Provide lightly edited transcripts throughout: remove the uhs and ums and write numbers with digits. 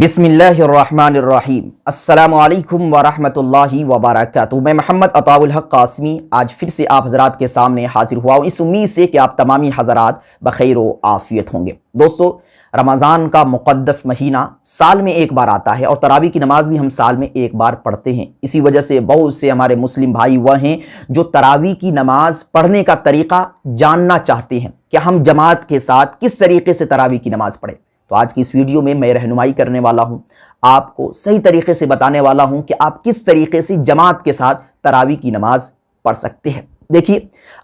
بسم اللہ الرحمن الرحیم۔ السلام علیکم ورحمۃ اللہ وبرکاتہ۔ میں محمد عطاء الحق قاسمی آج پھر سے آپ حضرات کے سامنے حاضر ہوا ہوں، اس امید سے کہ آپ تمامی حضرات بخیر و عافیت ہوں گے۔ دوستو، رمضان کا مقدس مہینہ سال میں ایک بار آتا ہے اور تراویح کی نماز بھی ہم سال میں ایک بار پڑھتے ہیں۔ اسی وجہ سے بہت سے ہمارے مسلم بھائی وہ ہیں جو تراویح کی نماز پڑھنے کا طریقہ جاننا چاہتے ہیں کہ ہم جماعت کے ساتھ کس طریقے سے تراویح کی نماز پڑھیں۔ تو آج کی اس ویڈیو میں رہنمائی کرنے والا ہوں، آپ کو صحیح طریقے سے بتانے والا ہوں کہ آپ کس طریقے سے جماعت کے ساتھ تراویح کی نماز پڑھ سکتے ہیں۔ دیکھیے،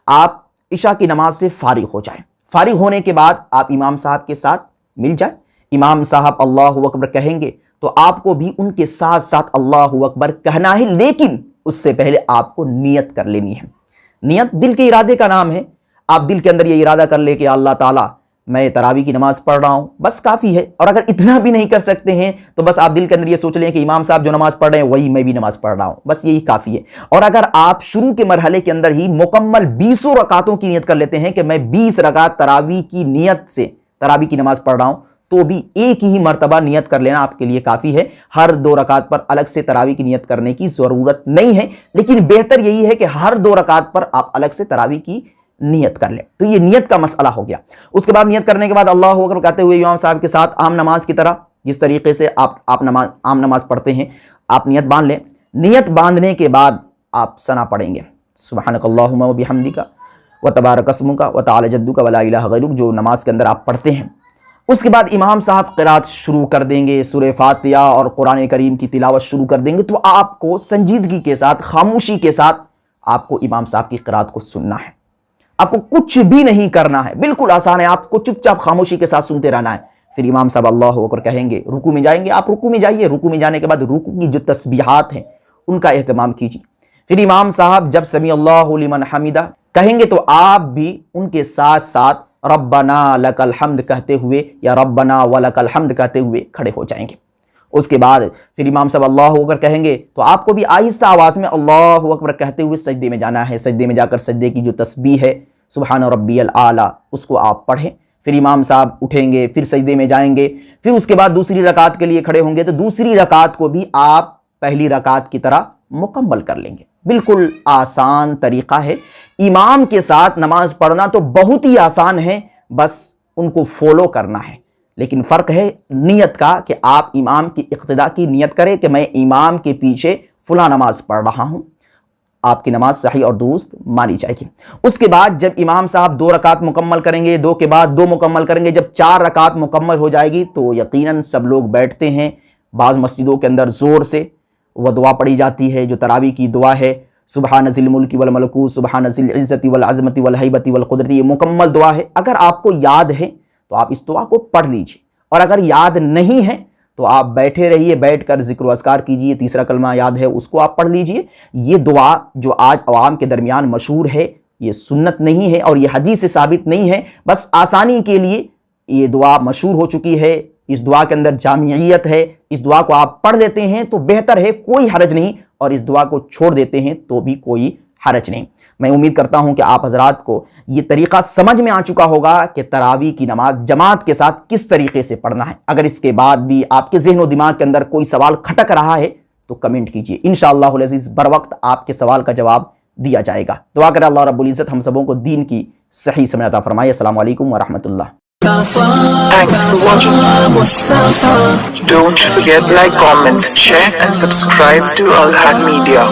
آپ عشاء کی نماز سے فارغ ہو جائیں، فارغ ہونے کے بعد آپ امام صاحب کے ساتھ مل جائیں۔ امام صاحب اللہ اکبر کہیں گے تو آپ کو بھی ان کے ساتھ ساتھ اللہ اکبر کہنا ہے، لیکن اس سے پہلے آپ کو نیت کر لینی ہے۔ نیت دل کے ارادے کا نام ہے۔ آپ دل کے اندر یہ ارادہ کر لے کہ اللہ تعالیٰ میں تراویح کی نماز پڑھ رہا ہوں، بس کافی ہے۔ اور اگر اتنا بھی نہیں کر سکتے ہیں تو بس آپ دل کے اندر یہ سوچ لیں کہ امام صاحب جو نماز پڑھ رہے ہیں وہی میں بھی نماز پڑھ رہا ہوں، بس یہی کافی ہے۔ اور اگر آپ شروع کے مرحلے کے اندر ہی مکمل 20 رکعتوں کی نیت کر لیتے ہیں کہ میں 20 رکعت تراویح کی نیت سے تراویح کی نماز پڑھ رہا ہوں، تو بھی ایک ہی مرتبہ نیت کر لینا آپ کے لیے کافی ہے۔ ہر 2 رکعت پر الگ سے تراویح کی نیت کرنے کی ضرورت نہیں ہے، لیکن بہتر یہی ہے کہ ہر 2 رکعت پر آپ الگ سے تراویح کی نیت کر لیں۔ تو یہ نیت کا مسئلہ ہو گیا۔ اس کے بعد نیت کرنے کے بعد اللہ اکبر کہتے ہوئے امام صاحب کے ساتھ عام نماز کی طرح جس طریقے سے آپ عام نماز پڑھتے ہیں، آپ نیت باندھ لیں۔ نیت باندھنے کے بعد آپ ثنا پڑھیں گے، سبحانک اللہم و بحمدک و تبارک اسمک و تعالی جدک و لا الہ غیرک، جو نماز کے اندر آپ پڑھتے ہیں۔ اس کے بعد امام صاحب قرات شروع کر دیں گے، سورہ فاتحہ اور قرآن کریم کی تلاوت شروع کر دیں گے، تو آپ کو سنجیدگی کے ساتھ، خاموشی کے ساتھ آپ کو امام صاحب کی قرات کو سننا ہے۔ آپ کو کچھ بھی نہیں کرنا ہے، بالکل آسان ہے، آپ کو چپ چاپ خاموشی کے ساتھ سنتے رہنا ہے۔ پھر امام صاحب اللہ اکبر کہیں گے، رکوع میں جائیں گے، آپ رکوع میں جائیے، رکوع میں جانے کے بعد رکوع کی جو تسبیحات ہیں ان کا اہتمام کیجیے۔ پھر امام صاحب جب سمیع اللہ لمن حمدہ کہیں گے تو آپ بھی ان کے ساتھ ساتھ ربنا لک الحمد کہتے ہوئے یا ربنا ولک الحمد کہتے ہوئے کھڑے ہو جائیں گے۔ اس کے بعد پھر امام صاحب اللہ اکبر کہیں گے تو آپ کو بھی آہستہ آواز میں اللہ اکبر کہتے ہوئے سجدے میں جانا ہے۔ سجدے میں جا کر سجدے کی جو تسبیح ہے سبحان ربی الاعلیٰ، اس کو آپ پڑھیں۔ پھر امام صاحب اٹھیں گے، پھر سجدے میں جائیں گے، پھر اس کے بعد دوسری رکعت کے لیے کھڑے ہوں گے تو دوسری رکعت کو بھی آپ پہلی رکعت کی طرح مکمل کر لیں گے۔ بالکل آسان طریقہ ہے۔ امام کے ساتھ نماز پڑھنا تو بہت ہی آسان ہے، بس ان کو فالو کرنا ہے۔ لیکن فرق ہے نیت کا کہ آپ امام کی اقتداء کی نیت کریں کہ میں امام کے پیچھے فلاں نماز پڑھ رہا ہوں، آپ کی نماز صحیح اور درست مانی جائے گی۔ اس کے بعد جب امام صاحب 2 رکعت مکمل کریں گے، 2 کے بعد 2 مکمل کریں گے، جب 4 رکعت مکمل ہو جائے گی تو یقیناً سب لوگ بیٹھتے ہیں۔ بعض مسجدوں کے اندر زور سے وہ دعا پڑھی جاتی ہے جو تراویح کی دعا ہے، سبحان ذی الملک والملکوت، سبحان ذی العزت والعظمت والہیبت والقدرت، یہ مکمل دعا ہے۔ اگر آپ کو یاد ہے تو آپ اس دعا کو پڑھ لیجئے، اور اگر یاد نہیں ہے تو آپ بیٹھے رہیے، بیٹھ کر ذکر و اذکار کیجئے۔ تیسرا کلمہ یاد ہے اس کو آپ پڑھ لیجئے۔ یہ دعا جو آج عوام کے درمیان مشہور ہے، یہ سنت نہیں ہے اور یہ حدیث سے ثابت نہیں ہے، بس آسانی کے لیے یہ دعا مشہور ہو چکی ہے۔ اس دعا کے اندر جامعیت ہے، اس دعا کو آپ پڑھ لیتے ہیں تو بہتر ہے، کوئی حرج نہیں، اور اس دعا کو چھوڑ دیتے ہیں تو بھی کوئی حرج نہیں۔ میں امید کرتا ہوں کہ آپ حضرات کو یہ طریقہ سمجھ میں آ چکا ہوگا کہ تراویح کی نماز جماعت کے ساتھ کس طریقے سے پڑھنا ہے۔ اگر اس کے بعد بھی آپ کے ذہن و دماغ کے اندر کوئی سوال کھٹک رہا ہے تو کمنٹ کیجئے، انشاءاللہ العزیز بر وقت آپ کے سوال کا جواب دیا جائے گا۔ دعا کرے اللہ رب العزت ہم سبوں کو دین کی صحیح سمجھ عطا فرمائے۔ السلام علیکم ورحمۃ اللہ۔ Thanks for watching. Don't forget like, comment, share and subscribe to Al Had Media.